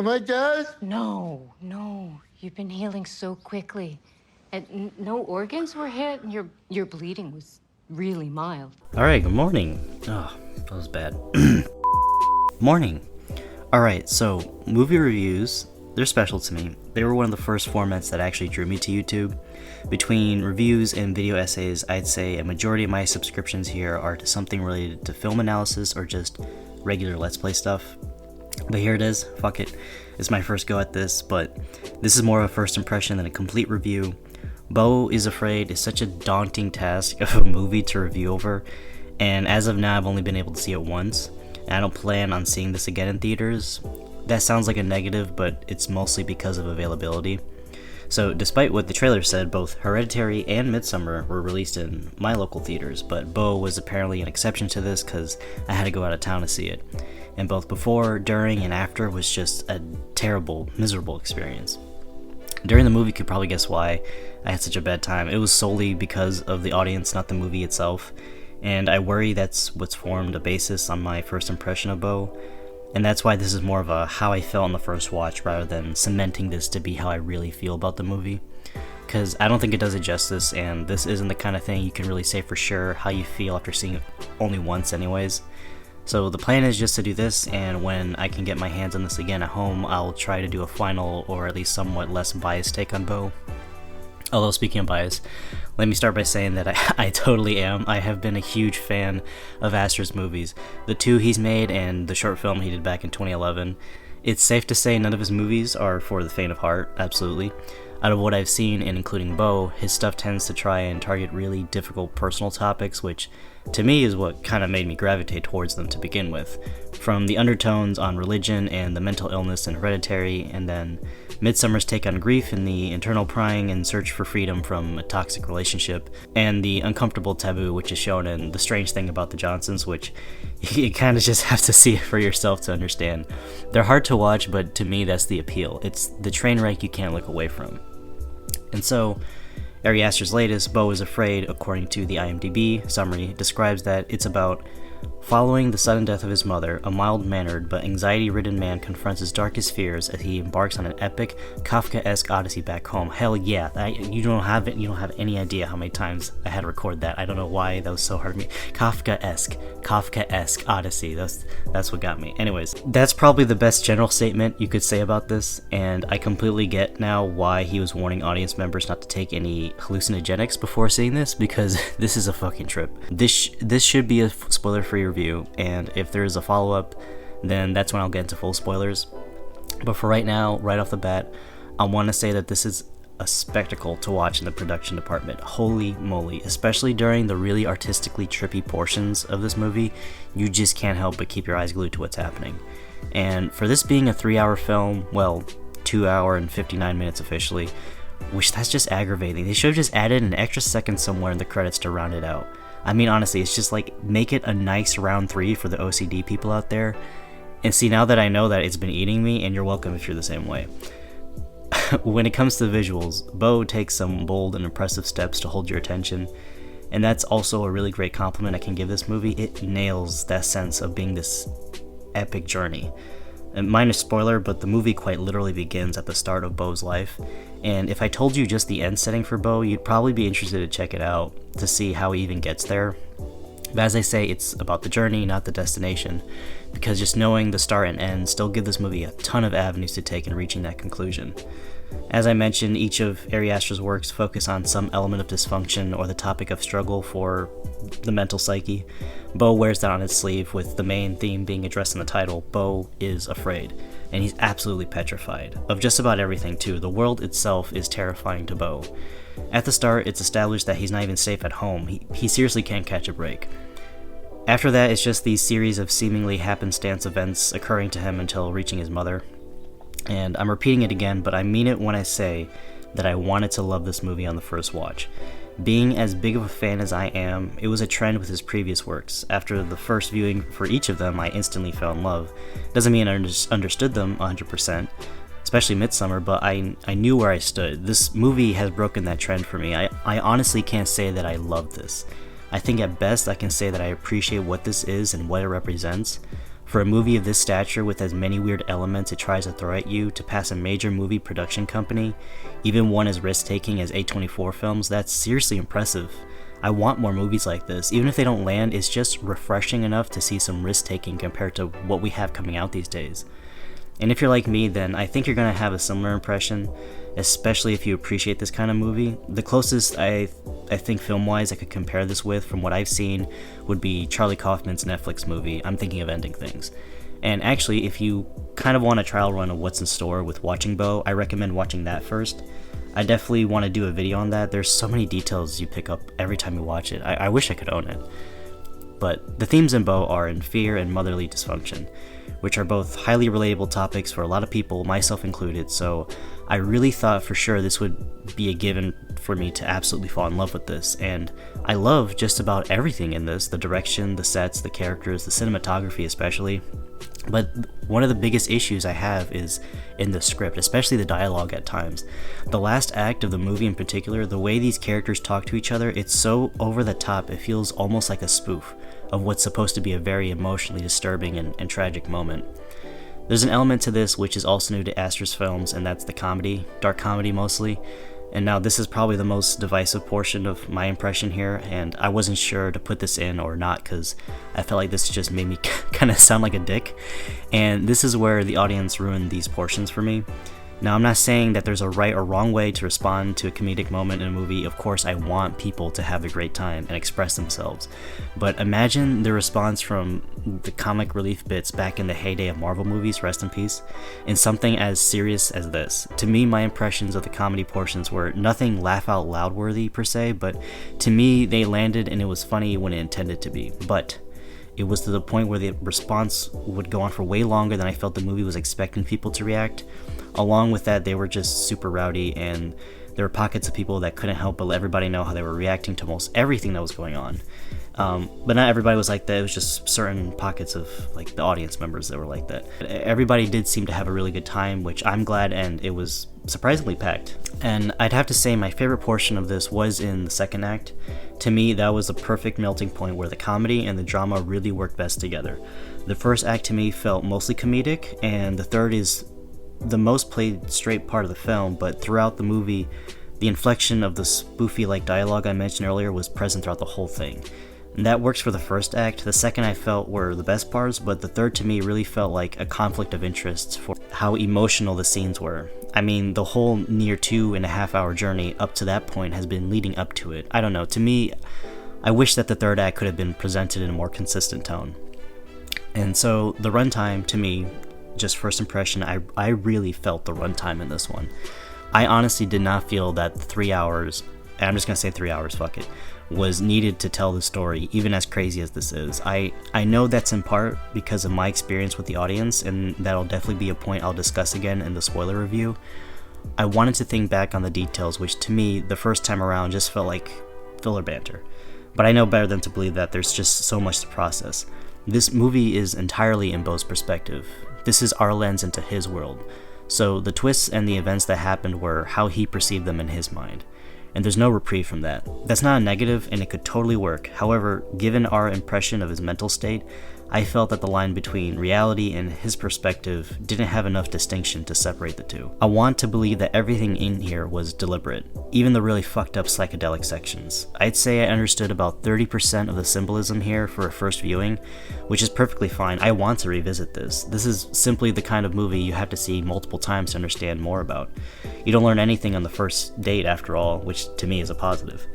Am I dead? No, you've been healing so quickly. And no organs were hit, and your bleeding was really mild. Alright, good morning. Oh, that was bad. Morning. Alright, so movie reviews, they're special to me. They were one of the first formats that actually drew me to YouTube. Between reviews and video essays, I'd say a majority of my subscriptions here are to something related to film analysis or just regular Let's Play stuff. But here it is, fuck it. It's my first go at this, but this is more of a first impression than a complete review. Beau is Afraid is such a daunting task of a movie to review over, and as of now I've only been able to see it once, and I don't plan on seeing this again in theaters. That sounds like a negative, but it's mostly because of availability. So despite what the trailer said, both Hereditary and Midsommar were released in my local theaters, but Beau was apparently an exception to this because I had to go out of town to see it. And both before, during, and after was just a terrible, miserable experience. During the movie, you could probably guess why I had such a bad time. It was solely because of the audience, not the movie itself. And I worry that's what's formed a basis on my first impression of Beau. And that's why this is more of a how I felt on the first watch rather than cementing this to be how I really feel about the movie. Because I don't think it does it justice, and this isn't the kind of thing you can really say for sure how you feel after seeing it only once anyways. So the plan is just to do this, and when I can get my hands on this again at home, I'll try to do a final or at least somewhat less biased take on Beau. Although speaking of bias, let me start by saying that I totally am. I have been a huge fan of Astor's movies, the two he's made and the short film he did back in 2011. It's safe to say none of his movies are for the faint of heart, absolutely. Out of what I've seen, and including Beau, his stuff tends to try and target really difficult personal topics, which to me is what kind of made me gravitate towards them to begin with. From the undertones on religion and the mental illness in Hereditary, and then Midsommar's take on grief and the internal prying and search for freedom from a toxic relationship, and the uncomfortable taboo which is shown in The Strange Thing About the Johnsons, which you kind of just have to see it for yourself to understand. They're hard to watch, but to me that's the appeal. It's the train wreck you can't look away from. And so, Ari Aster's latest, Beau is Afraid, according to the IMDb summary, describes that it's about following the sudden death of his mother, a mild-mannered but anxiety-ridden man confronts his darkest fears as he embarks on an epic, Kafka-esque odyssey back home. Hell yeah, you don't have any idea how many times I had to record that. I don't know why that was so hard for me. Kafka-esque odyssey. That's what got me. Anyways, that's probably the best general statement you could say about this, and I completely get now why he was warning audience members not to take any hallucinogenics before seeing this, because this is a fucking trip. This should be a spoiler-free review, and if there is a follow-up, then that's when I'll get into full spoilers. But for right now, right off the bat, I want to say that this is a spectacle to watch in the production department. Holy moly, especially during the really artistically trippy portions of this movie, you just can't help but keep your eyes glued to what's happening. And for this being a 3-hour film, well, 2 hour and 59 minutes officially, which that's just aggravating. They should have just added an extra second somewhere in the credits to round it out. I mean, honestly, it's just like, make it a nice round 3 for the OCD people out there. And see, now that I know that, it's been eating me, and you're welcome if you're the same way. When it comes to the visuals, Beau takes some bold and impressive steps to hold your attention, and that's also a really great compliment I can give this movie. It nails that sense of being this epic journey. And minor spoiler, but the movie quite literally begins at the start of Beau's life, and if I told you just the end setting for Beau, you'd probably be interested to check it out to see how he even gets there. But as I say, it's about the journey, not the destination, because just knowing the start and end still give this movie a ton of avenues to take in reaching that conclusion. As I mentioned, each of Ari Aster's works focus on some element of dysfunction or the topic of struggle for the mental psyche. Beau wears that on his sleeve, with the main theme being addressed in the title, Beau is Afraid. And he's absolutely petrified. Of just about everything too. The world itself is terrifying to Beau. At the start, it's established that he's not even safe at home. He seriously can't catch a break. After that, it's just these series of seemingly happenstance events occurring to him until reaching his mother. And I'm repeating it again, but I mean it when I say that I wanted to love this movie on the first watch. Being as big of a fan as I am, it was a trend with his previous works. After the first viewing for each of them, I instantly fell in love. Doesn't mean I understood them 100%, especially Midsommar, but I knew where I stood. This movie has broken that trend for me. I honestly can't say that I love this. I think at best I can say that I appreciate what this is and what it represents. For a movie of this stature with as many weird elements it tries to throw at you to pass a major movie production company, even one as risk-taking as A24 films, that's seriously impressive. I want more movies like this. Even if they don't land, it's just refreshing enough to see some risk-taking compared to what we have coming out these days. And if you're like me, then I think you're going to have a similar impression, especially if you appreciate this kind of movie. The closest I think film-wise I could compare this with from what I've seen would be Charlie Kaufman's Netflix movie, I'm Thinking of Ending Things. And actually, if you kind of want a trial run of what's in store with watching Beau, I recommend watching that first. I definitely want to do a video on that. There's so many details you pick up every time you watch it. I wish I could own it. But the themes in Beau are in fear and motherly dysfunction, which are both highly relatable topics for a lot of people, myself included, so I really thought for sure this would be a given for me to absolutely fall in love with this, and I love just about everything in this, the direction, the sets, the characters, the cinematography especially, but one of the biggest issues I have is in the script, especially the dialogue at times. The last act of the movie in particular, the way these characters talk to each other, it's so over the top, it feels almost like a spoof of what's supposed to be a very emotionally disturbing and tragic moment. There's an element to this which is also new to Aster's films, and that's the comedy, dark comedy mostly. And now this is probably the most divisive portion of my impression here, and I wasn't sure to put this in or not because I felt like this just made me kind of sound like a dick. And this is where the audience ruined these portions for me. Now, I'm not saying that there's a right or wrong way to respond to a comedic moment in a movie. Of course, I want people to have a great time and express themselves. But imagine the response from the comic relief bits back in the heyday of Marvel movies, rest in peace, in something as serious as this. To me, my impressions of the comedy portions were nothing laugh-out-loud worthy per se, but to me, they landed and it was funny when it intended to be. But it was to the point where the response would go on for way longer than I felt the movie was expecting people to react. Along with that, they were just super rowdy, and there were pockets of people that couldn't help but let everybody know how they were reacting to almost everything that was going on. But not everybody was like that. It was just certain pockets of like the audience members that were like that. Everybody did seem to have a really good time, which I'm glad, and it was surprisingly packed. And I'd have to say my favorite portion of this was in the second act. To me, that was the perfect melting point where the comedy and the drama really worked best together. The first act to me felt mostly comedic, and the third is the most played straight part of the film, but throughout the movie, the inflection of the spoofy-like dialogue I mentioned earlier was present throughout the whole thing. And that works for the first act. The second I felt were the best parts, but the third to me really felt like a conflict of interests for how emotional the scenes were. I mean, the whole near 2.5 hour journey up to that point has been leading up to it. I don't know, to me, I wish that the third act could have been presented in a more consistent tone. And so the runtime, to me, just first impression, I really felt the runtime in this one. I honestly did not feel that 3 hours, and I'm just gonna say 3 hours, fuck it, was needed to tell the story, even as crazy as this is. I know that's in part because of my experience with the audience, and that'll definitely be a point I'll discuss again in the spoiler review. I wanted to think back on the details, which to me, the first time around, just felt like filler banter. But I know better than to believe that there's just so much to process. This movie is entirely in Beau's perspective. This is our lens into his world. So the twists and the events that happened were how he perceived them in his mind. And there's no reprieve from that. That's not a negative, and it could totally work. However, given our impression of his mental state, I felt that the line between reality and his perspective didn't have enough distinction to separate the two. I want to believe that everything in here was deliberate, even the really fucked up psychedelic sections. I'd say I understood about 30% of the symbolism here for a first viewing, which is perfectly fine. I want to revisit this. This is simply the kind of movie you have to see multiple times to understand more about. You don't learn anything on the first date after all, which to me is a positive.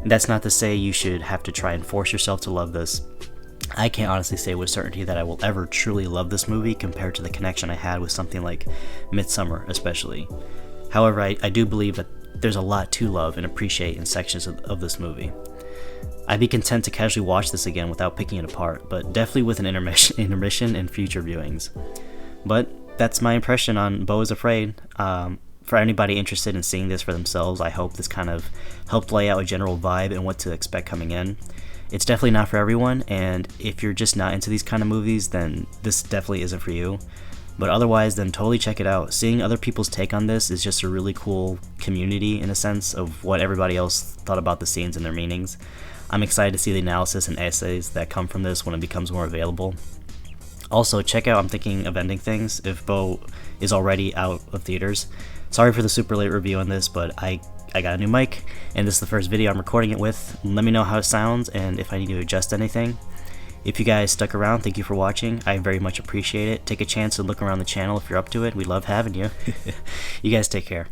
That's not to say you should have to try and force yourself to love this. I can't honestly say with certainty that I will ever truly love this movie compared to the connection I had with something like Midsummer especially. However, I do believe that there's a lot to love and appreciate in sections of this movie. I'd be content to casually watch this again without picking it apart, but definitely with an intermission in future viewings. But that's my impression on Beau is Afraid. For anybody interested in seeing this for themselves, I hope this kind of helped lay out a general vibe and what to expect coming in. It's definitely not for everyone, and if you're just not into these kind of movies, then this definitely isn't for you. But otherwise, then totally check it out. Seeing other people's take on this is just a really cool community, in a sense, of what everybody else thought about the scenes and their meanings. I'm excited to see the analysis and essays that come from this when it becomes more available. Also, check out I'm Thinking of Ending Things if Beau is already out of theaters. Sorry for the super late review on this, but I got a new mic, and this is the first video I'm recording it with. Let me know how it sounds and if I need to adjust anything. If you guys stuck around, thank you for watching. I very much appreciate it. Take a chance and look around the channel if you're up to it. We love having you. You guys take care.